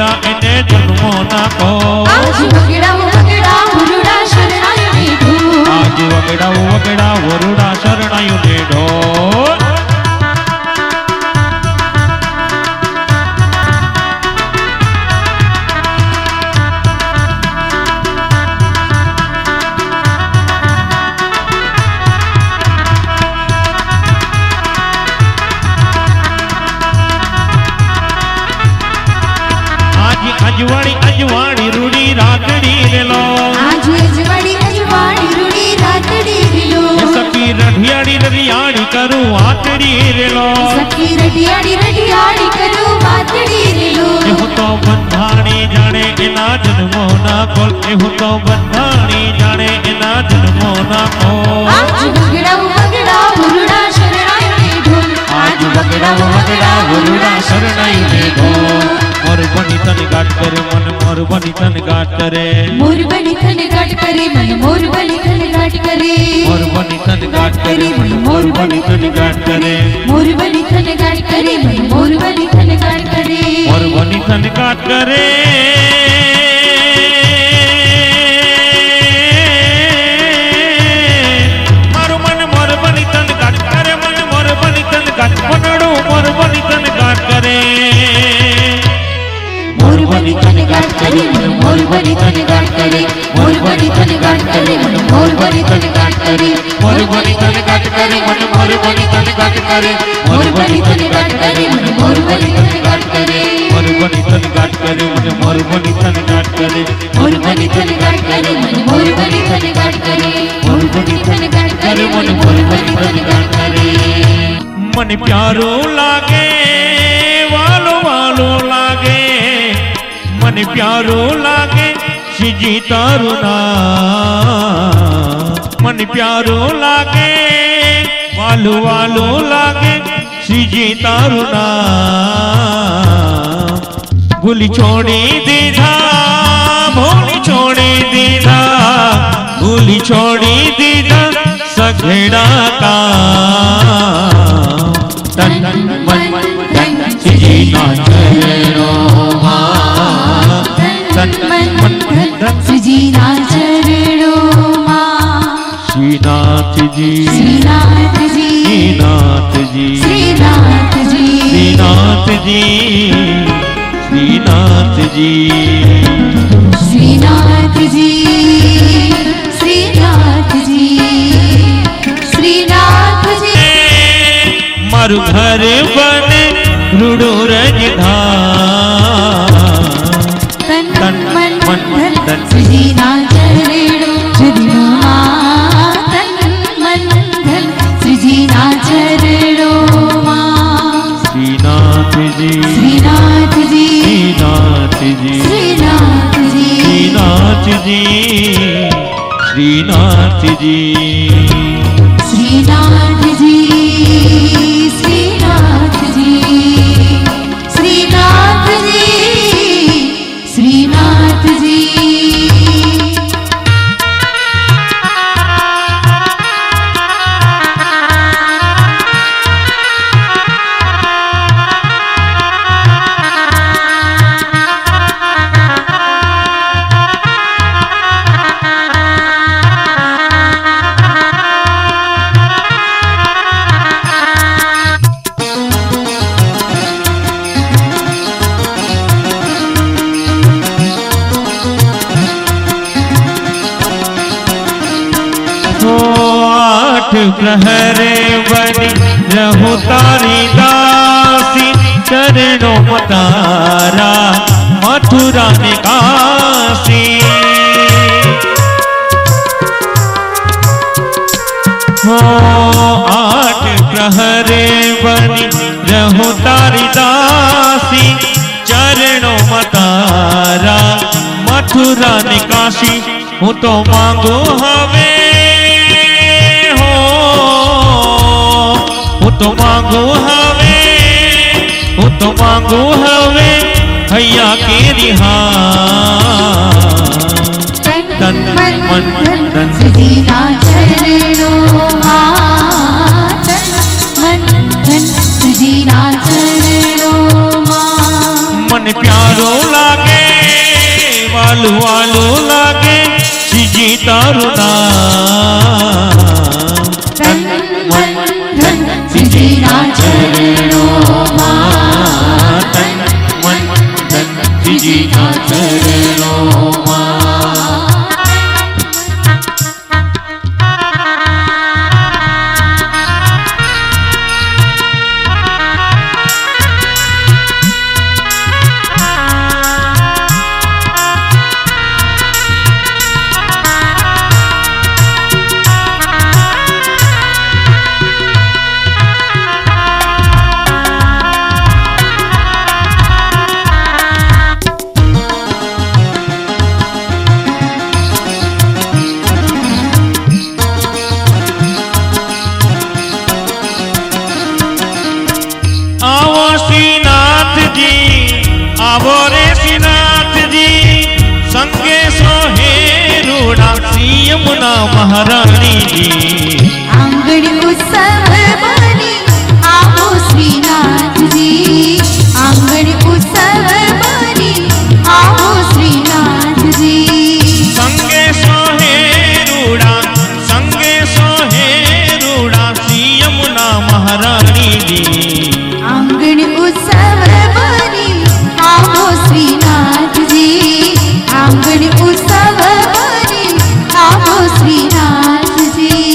લીલા એને જન્મો નાખો આજ વગડા વગડા વરુડા શરણાઈ ઢોલ આજ વગડા વગડા વરુડા શરણાઈ ને ઢોલ અજવાળી રૂડી રાતડી રેલો આજ અજવાળી રૂડી રાતડી રેલો સખી રઢિયાળી રઢિયાળી કરું વાતડી રેલો સખી રઢિયાળી કરું વાતડી રેલો હું તો બંધાણી જાણે એના જન્મો ના કોલ હું તો બંધાણી જાણે એના જન્મો ના કોલ આજ વગડા વગડા વરુડા શરણાઈ ઢોલ આજ વગડા વગડા વરુડા શરણાઈ ને ઢોલ મોર બની તને ગાટ કરે મન મોર બની તને ગાટ કરે મોર બની તને ગાટ કરે મન મોર બની તને ગાટ કરે મોર બની તને ગાટ કરે મન મોર બની તને ગાટ કરે મોર બની તને ગાટ કરે મન મોર બની તને ગાટ કરે મોર બની તને ગાટ કરે મારું મન મોર બની તને ગાટ કરે મન મોર બની તને ગાટ મનડું મોર બની તને ગાટ કરે મોર બની તને ગાટ કરે મન મોર બની તને ગાટ કરે મોર બની તને ગાટ કરે મન મોર બની તને ગાટ કરે મોર બની તને ગાટ કરે મન મોર બની તને ગાટ કરે મોર બની તને ગાટ કરે મન મોર બની તને ગાટ કરે મોર બની તને ગાટ કરે મન મોર બની તને ગાટ કરે મોર બની તને ગાટ કરે મન મોર બની તને ગાટ કરે મોર બની તને ગાટ કરે મન મોર બની તને ગાટ કરે મને પ્યારું લાગે વાલો વાલો લાગે મને પ્યારું લાગે શ્રીજી તારું નામ મને પ્યારું લાગે વાલું વાલું લાગે શ્રીજી તારું નામ ભૂલી છોડી દીધા ભૂલી છોડી દીધા ભૂલી છોડી દીધા સઘેડા કામ તન મન ધન શ્રીજી ના ચરણોમાં તન મન ધન શ્રીજીના ચરણોમાં શ્રીનાથજી શ્રીનાથજી શ્રીનાથજી શ્રીનાથજી શ્રીનાથજી શ્રીનાથજી શ્રીનાથજી શ્રીનાથજી મારું ઘર બને રૂડો રજધામ તન મન ધન શ્રીજીના ચરણોમાં તન મન ધન શ્રીજીના ચરણોમાં શ્રીનાથજી શ્રીનાથજી શ્રીનાથજી શ્રીનાથજી શ્રીનાથજી શ્રીનાથજી શ્રીનાથજી શ્રીનાથજી શ્રીનાથજી प्रहरे बनी रहूं तारी दासी चरणों तारा मथुरा निकासी हो आठ प्रहरे बनी रहूं तारी दासी चरणों तारा मथुरा निकासी हूँ तो मांगू हवे तो मांगू हवे હું તો માંગુ હવે હૈયા કે રિહા તન મન ધન શ્રીજીના ચરણોમાં તન મન ધન શ્રીજીના ચરણોમાં મને પ્યારો લાગે વાલું વાલું લાગે શ્રીજી તારું નામ. તન મન ધન શ્રીજીના ચરણોમાં, તન મન ધન શ્રીજીના ચરણોમાં. આવો શ્રીનાથજી, આવો રે શ્રીનાથજી, સંગે સોહેરુડા શ્રી યમુના મહારાણીજી. આંગણ ઉત્સવ બની આવો શ્રીનાથજી, આંગણ ઉત્સવ બની આવો શ્રીનાથજી. સંગે સોહેરુડા શ્રી યમુના મહારાણીજી. આંગણ ઉત્સવ બની આવો શ્રીનાથજી, આંગણ ઉત્સવ બની આવો શ્રીનાથજી.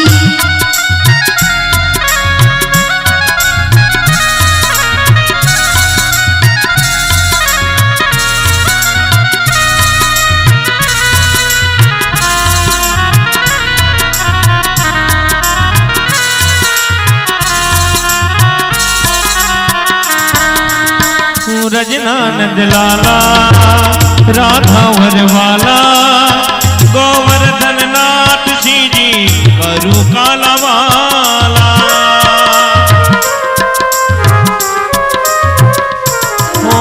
રજનાનંદ લાલા રાધા વરવાલા, ગોવર્ધન નાથ શ્રીજી કરું કાલાવાલા. ઓ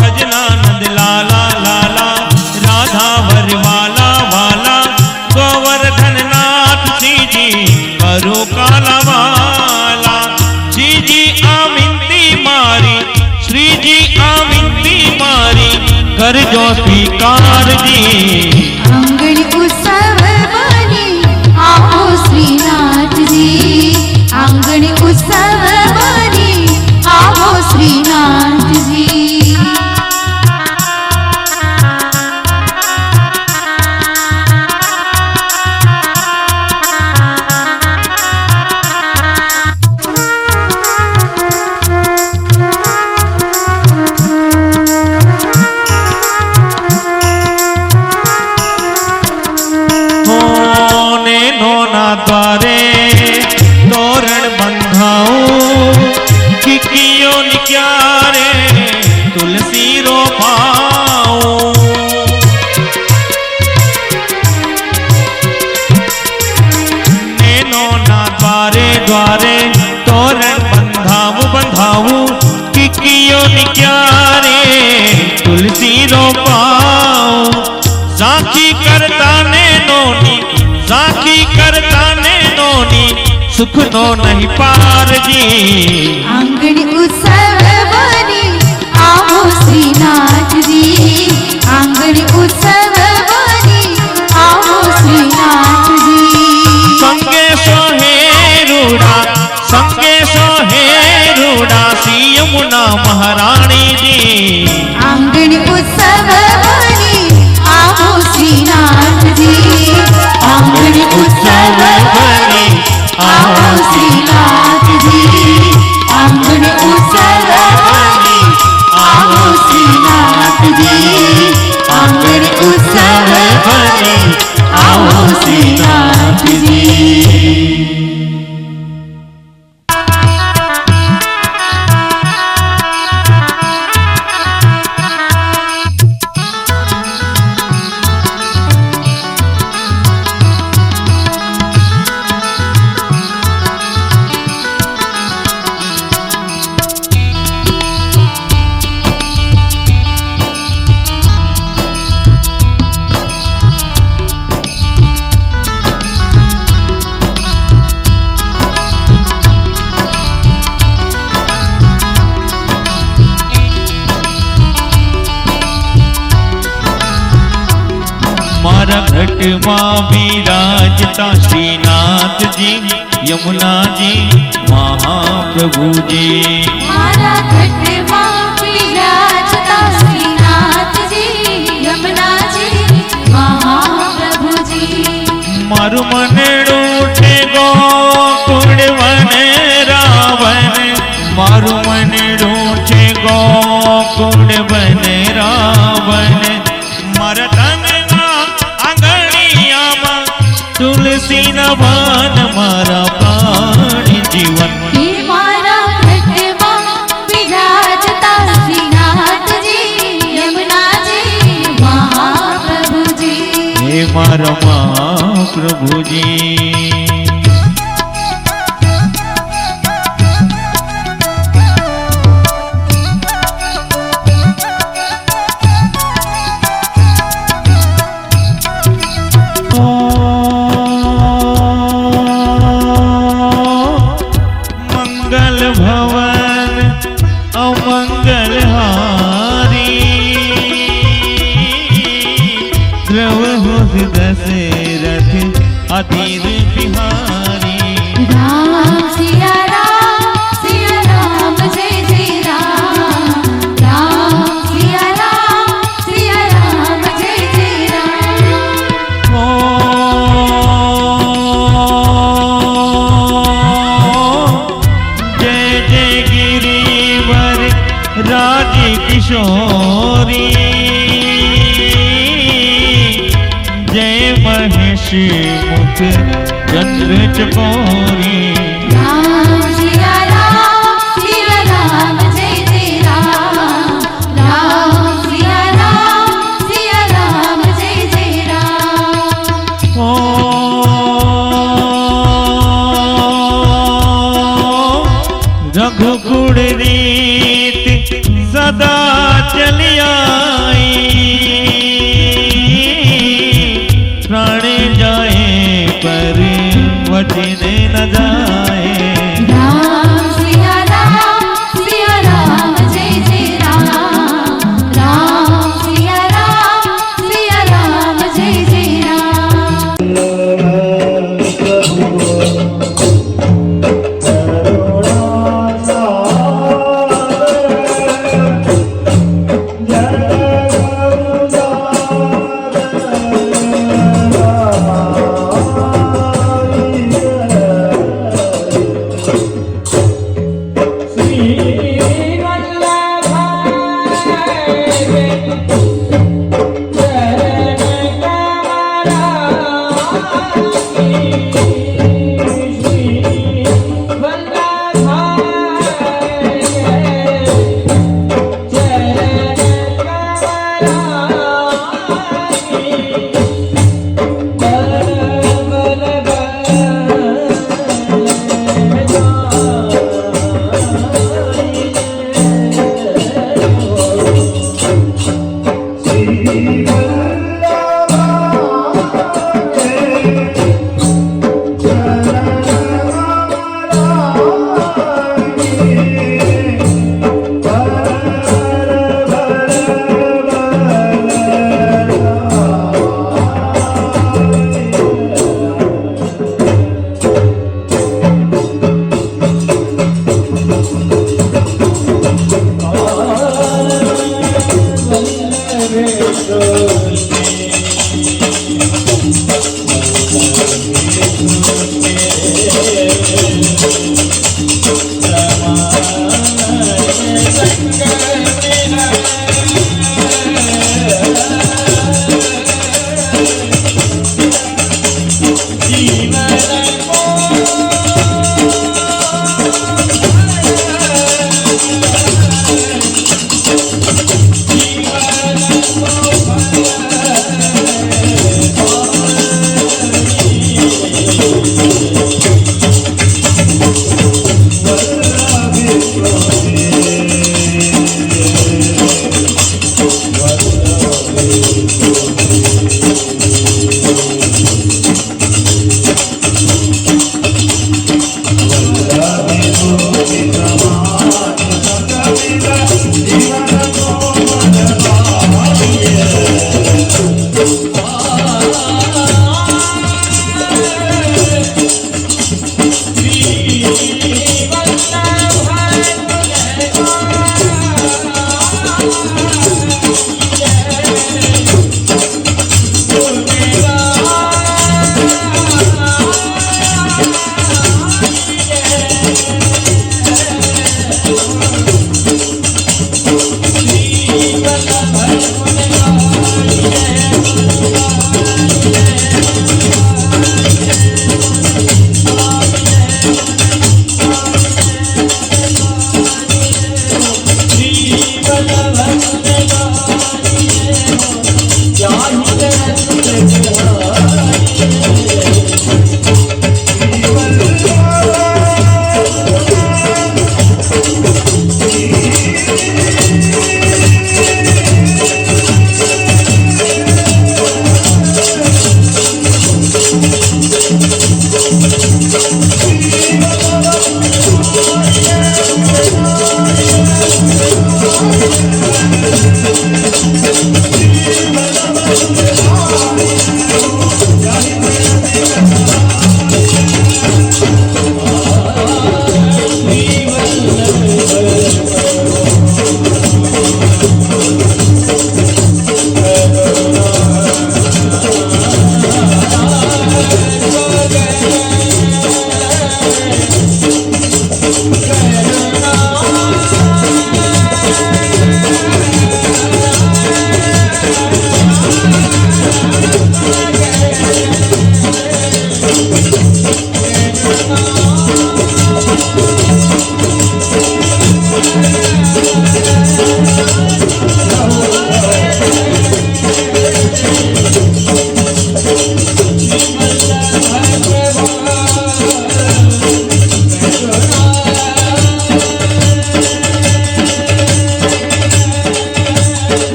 રજનાનંદ લાલા લાલા રાધા વરવાલા વાલા, ગોવર્ધન નાથ શ્રીજી કરું કાલાવાલા. શ્રીજી આ વિનતી મારી, શ્રીજી આ વિનતી મારી કરજો સ્વીકારજી. આંગણ ઉત્સવ બની આવો શ્રીનાથજી, આંગણ ઉત્સવ બની આવો શ્રીનાથજી. દ્વારે તોરણ બંધાવું, કીકીઓ નિક્યારે તુલસી રોપાવું. નેનોના દ્વારે દ્વારે તોરણ બંધાવું, કીકીઓ નિક્યારે તુલસી રોપાવું. ઝાંખી કરતા ને નોની, ઝાંખી કરતા ને નોની, સુખ નો નહીં પારજી. આંગણ ઉત્સવ બની આવો શ્રીનાથજી, આંગણ ઉત્સવ બની આવો શ્રીનાથજી. સંગે સોહેરુડા શ્રી યમુના મહારાણીજી. આંગણ ઉત્સવ બની આવો શ્રીનાથજી, આંગણ ઉત્સવ બની આવો શ્રીનાથજી, આંગણ ઉત્સવ બની આવો શ્રીનાથજી, આંગણ ઉત્સવ બની આવો શ્રીનાથજી. मारा घट मां विराजता श्रीनाथ जी यमुना जी महाप्रभु जी मारा घट मां विराजता श्रीनाथ जी यमुना जी महाप्रभु जी मारु मनड़ू छे गोकुल वन रावण मारु मनड़ू छे गोकुल वन रावण मारा तनना आंगणियामां तुलसी न वन मारा प्राण जीवन हे मारा घट मां विराजता श्रीनाथ जी यमुना जी महाप्रभु जी हे मारा महाप्रभु जी मंगल भवन अमंगल हारी द्रव दशरथ अधीर बिहारी राम सिया राम जय जय राम राम सिया राम जय जय राम जय जय गिरिवर राज किशोरी जय महेश मुख चंद्र चकोरी राम सिया राम जय जय राम राम सिया राम जय जय राम ओ रघुकुल रीत सदा चली आई प्राण जाए पर वचन न जाए राम सिया राम जय जय राम राम सिया राम जय जय राम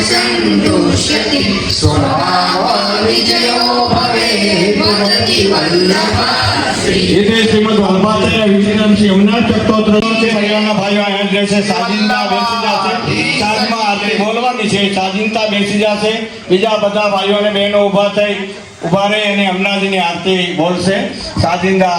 सन्तुष्यति स्वभाव विजयो भवे भवति वल्लभा श्री इधर श्रीमद् वल्लभाचार्य विष्णु श्री यमुना चक्रोत्र से हरियाणा भाइयों आया जैसे साजिंदा बेसी जासे साजमा आरती बोलવાની છે સાજિંતા બેસી જશે બીજા બધા ભાઈઓ અને બહેનો ઊભા રહી અને હમણાંની આરતી બોલશે સાજિંદા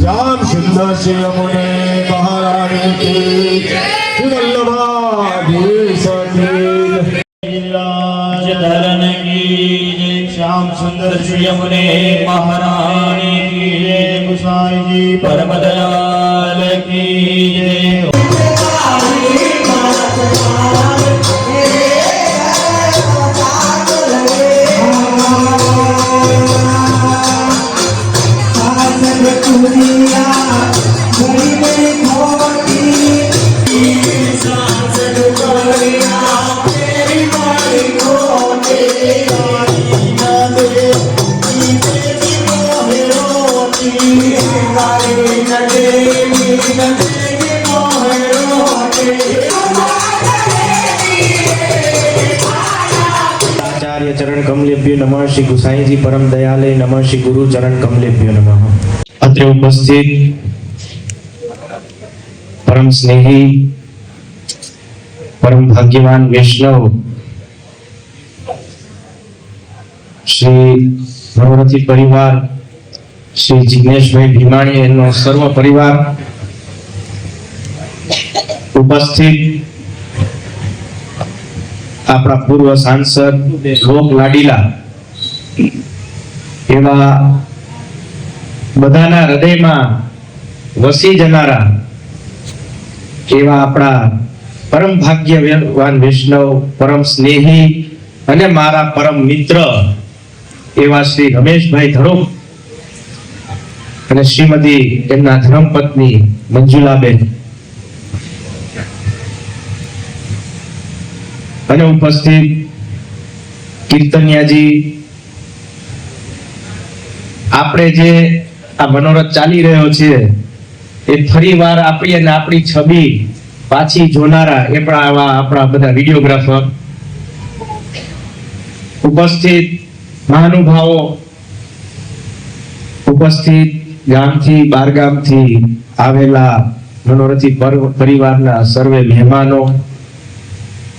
श्याम सुंदर श्री यमुने महारानी की वल्लभाधीश धरन की जय श्याम सुंदर श्री यमुने महारानी की जय गोसाई जी परम दयाल की जय आचार्य चरण कमलेभ्यो नमः श्री गोसाई जी परम दयालय नमः श्री गुरु चरण कमलेभ्यो नमः। अत्र उपस्थित परम स्नेही परम भाग्यवान वैष्णव श्री मनोरथी परिवार श्री जिग्नेश भाई भीमाणी एनो सर्व परिवार उपस्थित આપણા પૂર્વ સાંસદ લોક લાડીલા એવા બધાના હૃદયમાં વસી જનારા એવા આપણા પરમ ભાગ્યવાન વૈષ્ણવ પરમ સ્નેહી અને મારા પરમ મિત્ર એવા શ્રી રમેશભાઈ ધડોક અને શ્રીમતી એમના ધર્મપત્ની મંજુલાબેન અને ઉપસ્થિત કીર્તનિયાજી આપણે જે આ મનોરથ ચાલી રહ્યો છે એ ફરીવાર આપણી અને આપણી છબી પાછી જોનારા એ પણ આવા આપણા બધા વિડીયોગ્રાફર ઉપસ્થિત મહાનુભાવો ઉપસ્થિત ગામથી બારગામથી આવેલા મનોરથી પરિવારના સર્વે મહેમાનો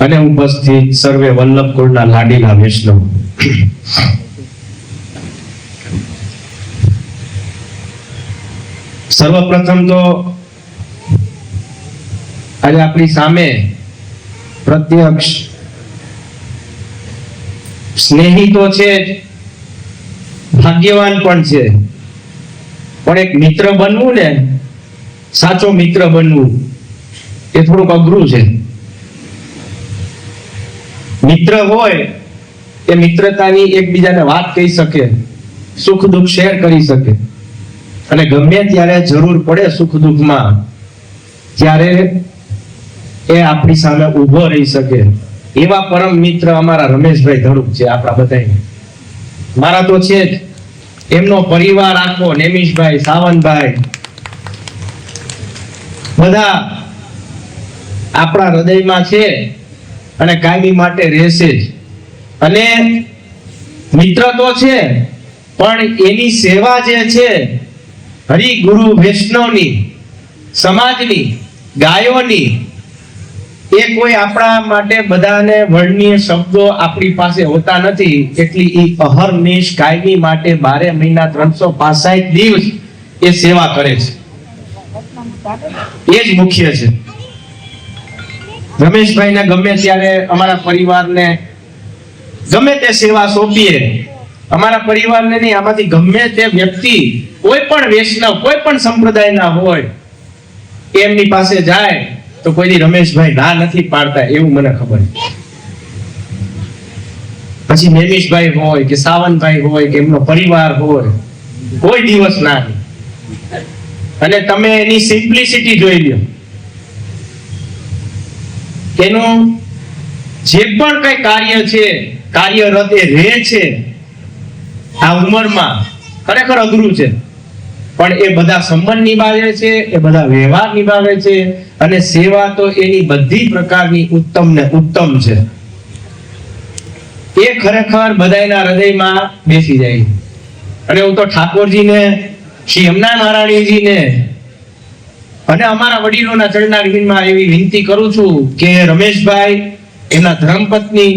અને ઉપસ્થિત સર્વે વલ્લભ કુળના લાડીલા વૈષ્ણવ સર્વપ્રથમ તો આજે આપણી સામે પ્રત્યક્ષ સ્નેહી તો છે ભાગ્યવાન પણ છે પણ એક મિત્ર બનવું ને સાચો મિત્ર બનવું એ થોડુંક અઘરું છે મિત્ર હોય એ મિત્રતાની એકબીજાને વાત કહી શકે સુખ દુઃખ શેર કરી શકે અને ગમે ત્યારે જરૂર પડે સુખ દુઃખમાં ત્યારે એ આપણી સામે ઊભો રહી શકે એવા પરમ મિત્ર અમારા રમેશભાઈ ધડુક છે. આપણા બધાને મારા તો છે જ, એમનો પરિવાર આખો, નેમિશભાઈ, સાવનભાઈ, બધા આપણા હૃદયમાં છે અને કાયમી માટે રહેશે જ. અને મિત્ર તો છે પણ એની સેવા જે છે હરિ ગુરુ વૈષ્ણવની, સમાજની, ગાયોની, એ કોઈ આપણા માટે બધાને વર્ણનીય શબ્દો આપણી પાસે હોતા નથી. એટલી એ અહર્નિશ કાયમી માટે 12 મહિના 365 દિવસ એ સેવા કરે છે. એ જ મુખ્ય છે. રમેશભાઈને ગમે ત્યારે અમારા પરિવારને ગમે તે સેવા સોંપીએ, અમારા પરિવારને નહીં, આમાંથી ગમે તે વ્યક્તિ કોઈ પણ વૈષ્ણવ, કોઈ પણ સંપ્રદાયના હોય, એમની પાસે જાય તો કોઈ રમેશભાઈ ના નથી પાડતા, એવું મને ખબર છે. પછી નેમિશભાઈ હોય કે સાવનભાઈ હોય કે એમનો પરિવાર હોય, કોઈ દિવસ ના નહીં. અને તમે એની સિમ્પ્લિસિટી જોઈ લો, એનું જે પણ કઈ કાર્ય છે, કાર્યરત એ રહે છે. આ ઉંમરમાં ખરેખર અઘરું છે, પણ એ બધા સંબંધ નિભાવે છે, એ બધા વ્યવહાર નિભાવે છે, અને સેવા તો એની બધી પ્રકારની ઉત્તમ ને ઉત્તમ છે. એ ખરેખર બધાના હૃદયમાં બેસી જાય. અને હું તો ઠાકોરજીને, શ્રી યમુના મહારાણીજીને અને અમારા વડીલોના ચરણારવિંદમાં એવી વિનંતી કરું છું કે રમેશભાઈ, એમના ધર્મપત્ની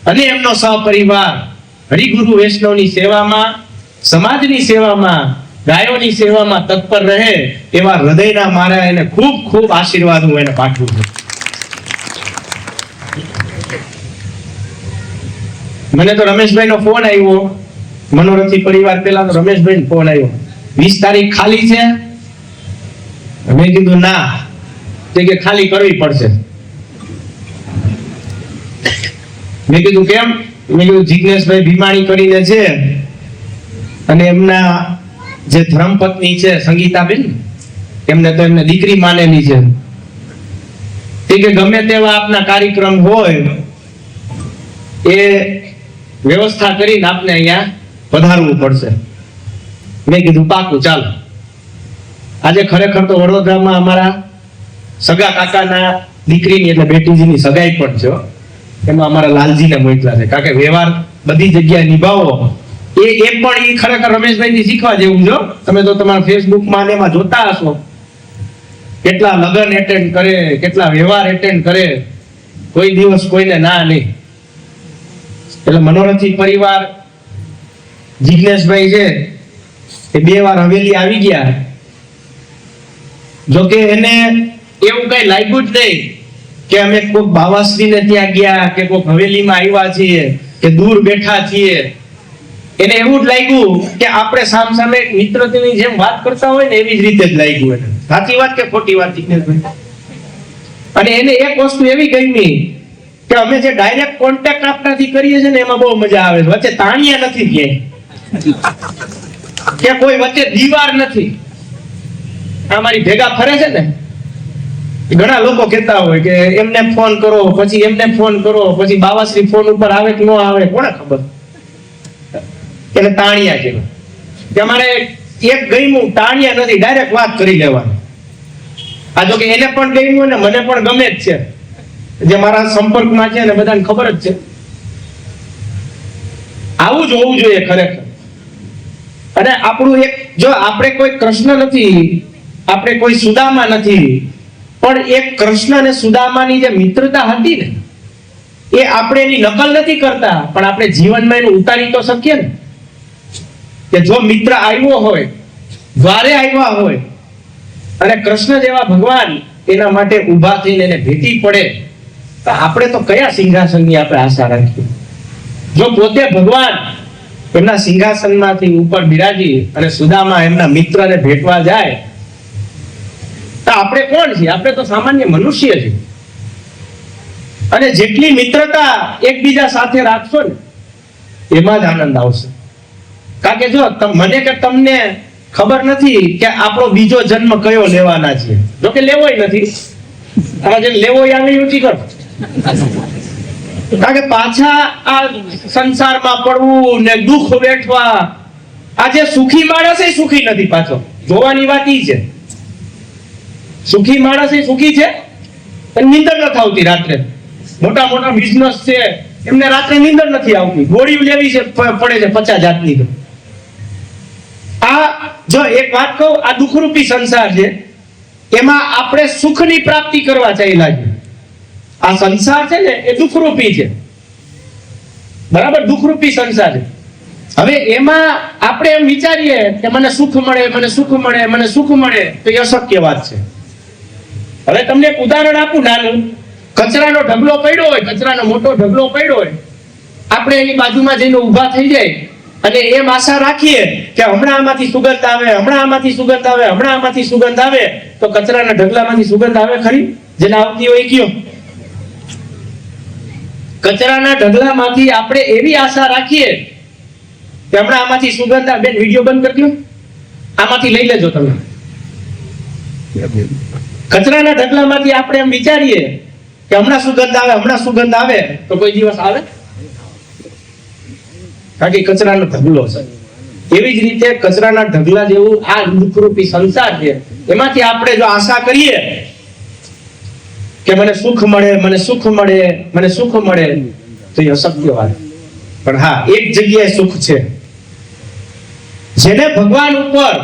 અને એમનો સહપરિવાર હરિગુરુ વૈષ્ણવની સેવામાં, સમાજની સેવામાં, ગાયોની સેવામાં તત્પર રહે એવા હૃદયના મારા એને ખૂબ ખૂબ આશીર્વાદ હું એને પાઠવું છું. મને તો રમેશભાઈનો ફોન આવ્યો, મનોરથી પરિવાર પેલા તો રમેશભાઈનો ફોન આવ્યો, 20 તારીખ ખાલી છે? મેં કીધું ના. તે કે ખાલી કરવી પડશે. મેં કીધું કેમ? મેં કીધું જિજ્ઞેશભાઈ ભીમાણી કરીને છે, અને એમના જે ધર્મપત્ની છે સંગીતાબેન, એમને તો એમને દીકરી માનેલી છે. તે કે ગમે તેવા આપના કાર્યક્રમ હોય એ વ્યવસ્થા કરીને આપને અહીંયા પધારવું પડશે. મેં કીધું પાકું, ચાલો. આજે ખરેખર તો વડોદરામાં અમારા સગા કાકાના દીકરીની એટલે બેટીજીની સગાઈ પણ છે. એમાં અમારા લાલજીને મોકલા છે, કારણ કે વ્યવહાર બધી જગ્યાએ નિભાવો એ પણ એ ખરેખર રમેશભાઈથી શીખવા જેવું છે. તમે તો તમારા ફેસબુકમાં ને એમાં જોતા હશો કેટલા લગ્ન એટેન્ડ કરે, કેટલા વ્યવહાર એટેન્ડ કરે, કોઈ દિવસ કોઈને ના નહીં. એટલે મનોરથી પરિવાર જિજ્ઞેશભાઈ છે એ 2 વાર હવેલી આવી ગયા. જોકે એને એવું કઈ લાગ્યું જ નહીં કે અમે કોઈ બાવાશ્રીને ત્યાં ગયા કે કોઈ હવેલીમાં આવ્યા છીએ કે દૂર બેઠા છીએ. એને એવું જ લાગ્યું કે આપણે સામસામે મિત્રતાની જેમ વાત કરતા હોય ને એવી જ રીતે જ લાગ્યું એને. સાચી વાત કે ખોટી વાત જિજ્ઞેશભાઈ? અને એને એક વસ્તુ એવી ગમી કે અમે જે ડાયરેક્ટ કોન્ટેક્ટ આપણાથી કરીએ છીએ ને એમાં બહુ મજા આવે છે. વચ્ચે તાણિયા નથી ક્યાંય, કે કોઈ વચ્ચે દીવાર નથી. અમારી ભેગા ફરે છે ને, ઘણા લોકો કહેતા હોય કે એમને ફોન કરો, પછી એમને ફોન કરો, પછી બાવાશ્રી ફોન ઉપર આવે કે ન આવે કોને ખબર. એટલે તાણિયા કહેવાય કે અમારે એક ગમ્યું તાણિયા નથી, ડાયરેક્ટ વાત કરી લેવાની. આ જો કે એને પણ ગમ્યું ને મને પણ ગમે જ છે, જે મારા સંપર્કમાં છે ને બધાને ખબર જ છે. આવું જ હોવું જોઈએ ખરેખર. અને આપણું એક, જો આપણે કોઈ કૃષ્ણ નથી, આપણે કોઈ સુદામા નથી, પણ એક કૃષ્ણ અને સુદામાની જે મિત્રતા હતી ને એ આપણે એની નકલ નથી કરતા, પણ આપણે જીવનમાં એનું ઉતારી તો શકીએ ને. કે જો મિત્ર આવ્યો હોય, દ્વારે આવ્યા હોય, અને કૃષ્ણ જેવા ભગવાન એના માટે ઊભા થઈને એને ભેટી પડે, તો આપણે તો કયા સિંહાસનની આપણે આશા રાખીએ? જો પોતે ભગવાન એમના સિંહાસનમાંથી ઉપર બિરાજી અને સુદામા એમના મિત્રને ભેટવા જાય તો આપણે કોણ છીએ? આપણે તો સામાન્ય મનુષ્ય છીએ. અને જેટલી મિત્રતા એકબીજા સાથે રાખશો ને એમાં જ આનંદ આવશે. કારણ કે જો મને કે તમને ખબર નથી કે આપણો બીજો જન્મ કયો લેવાના છે. જોકે લેવોય નથી, આમાં જેને લેવોય આવે ઊંચી કરો. કારણ કે પાછા આ સંસારમાં પડવું ને દુઃખ વેઠવા, આ જે સુખી માણસ એ સુખી નથી. પાછો જોવાની વાત ઈ છે, સુખી માણસ એ સુખી છે પણ નીંદર નથી આવતી રાત્રે. મોટા મોટા બિઝનેસ છે એમને રાત્રે નીંદર નથી આવતી, ગોળીઓ લેવી છે પડે છે 50 જાતની. તો આ જો એક વાત કહું, આ દુઃખરૂપી સંસાર છે, એમાં આપણે સુખની પ્રાપ્તિ કરવા ચાલ્યા છીએ. આ સંસાર છે ને એ દુઃખરૂપી છે, બરાબર, દુઃખરૂપી સંસાર છે. હવે એમાં આપણે એમ વિચારીએ કે મને સુખ મળે, મને સુખ મળે, મને સુખ મળે, તો એ અશક્ય વાત છે. હવે તમને એક ઉદાહરણ આપું નાનું. કચરાનો ઢગલો પડ્યો હોય, કચરાનો મોટો ઢગલો પડ્યો હોય, આપણે એની બાજુમાં જઈને ઊભા થઈ જાય અને એમ આશા રાખીએ કે હમણાં આમાંથી સુગંધ આવે, હમણાં આમાંથી સુગંધ આવે, હમણાં આમાંથી સુગંધ આવે, તો કચરાના ઢગલામાંથી સુગંધ આવે ખરી? જેને આવતી હોય કયો? કચરાના ઢગલામાંથી આપણે એવી આશા રાખીએ કે હમણાં આમાંથી સુગંધ આવે. બેન વિડીયો બંધ કરી દો, આમાંથી લઈ લેજો તમે. કચરાના ઢગલામાંથી આપણે એમ વિચારીએ કે હમણાં સુગંધ આવે, હમણાં સુગંધ આવે, તો કોઈ દિવસ આવે? કારણ કે કચરાનો ઢગલો છે. એવી જ રીતે કચરાના ઢગલા જેવું આ દુઃખરૂપી સંસાર છે. એમાંથી આપણે જો આશા કરીએ કે મને સુખ મળે, મને સુખ મળે, મને સુખ મળે, તો એ અશક્ય વાત. પણ હા, એક જગ્યાએ સુખ છે. જેને ભગવાન ઉપર,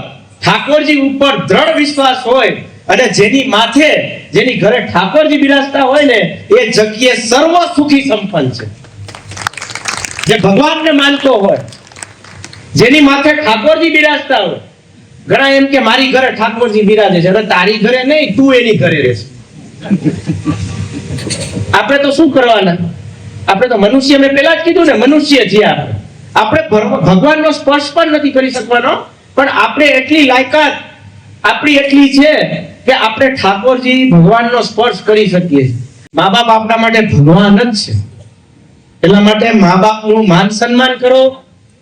ઠાકોરજી ઉપર દ્રઢ વિશ્વાસ હોય અને જેની માથે, જેની ઘરે ઠાકોરજી બિરાજતા હોય ને, એ જગ્યાએ સર્વ સુખી સંપન્ન છે. જે ભગવાનને માનતો હોય, જેની માથે ઠાકોરજી બિરાજતા હોય. ઘણા એમ કે મારી ઘરે ઠાકોરજી બિરાજે છે. અરે તારી ઘરે નહીં, તું એની ઘરે રહેશે. આપણે તો શું કરવાના? આપણે તો મનુષ્ય, મેં પહેલા જ કીધું ને, મનુષ્ય છીએ આપણે ભગવાનનો સ્પર્શ પણ નથી કરી શકવાનો, પણ આપણે એટલી લાયકાત આપણી એટલી છે કે આપણે ઠાકોરજી ભગવાનનો સ્પર્શ કરી શકીએ. મા બાપ આપણા માટે ભગવાન જ છે. એટલા માટે મા બાપનું માન સન્માન કરો,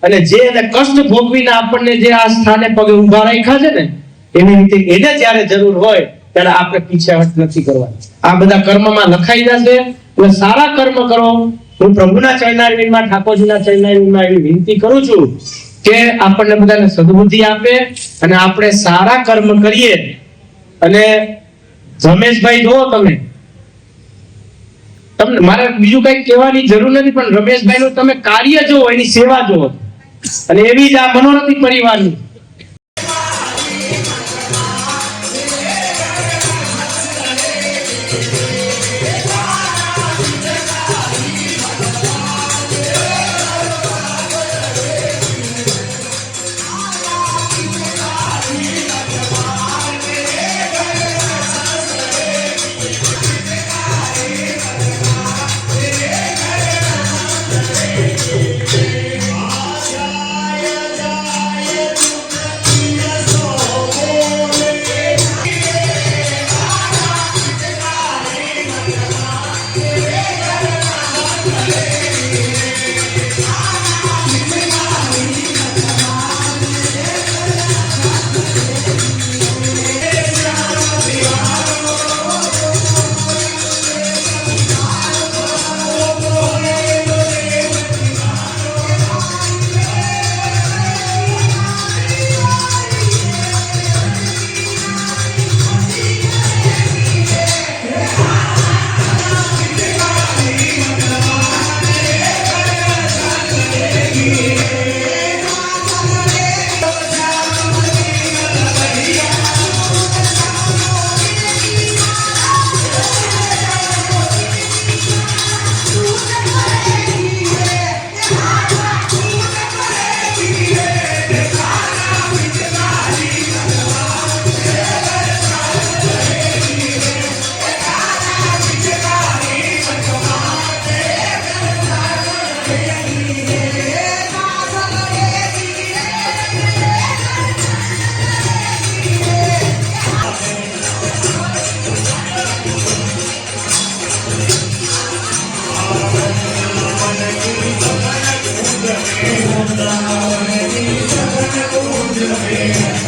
અને જે એને કષ્ટ ભોગવીને આપણને જે આ સ્થાને પગે ઉભા રાખ્યા છે ને, એની રીતે એને જ્યારે જરૂર હોય ત્યારે આપણે પીછેહટ નથી કરવાની. આ બધા કર્મમાં લખાઈ જશે. એટલે સારા કર્મ કરો. હું પ્રભુના ચરણારવિંદમાં, ઠાકોરજીના ચરણારવિંદમાં એવી વિનંતી કરું છું કે આપણને બધાને સદબુદ્ધિ આપે અને આપણે સારા કર્મ કરીએ. અને રમેશભાઈ જો તમને મારે બીજું કઈ કહેવાની જરૂર નથી, પણ રમેશભાઈ નું તમે કાર્ય જુઓ, એની સેવા જુઓ, અને એવી જ આ મનોરથી પરિવારની. Thank you.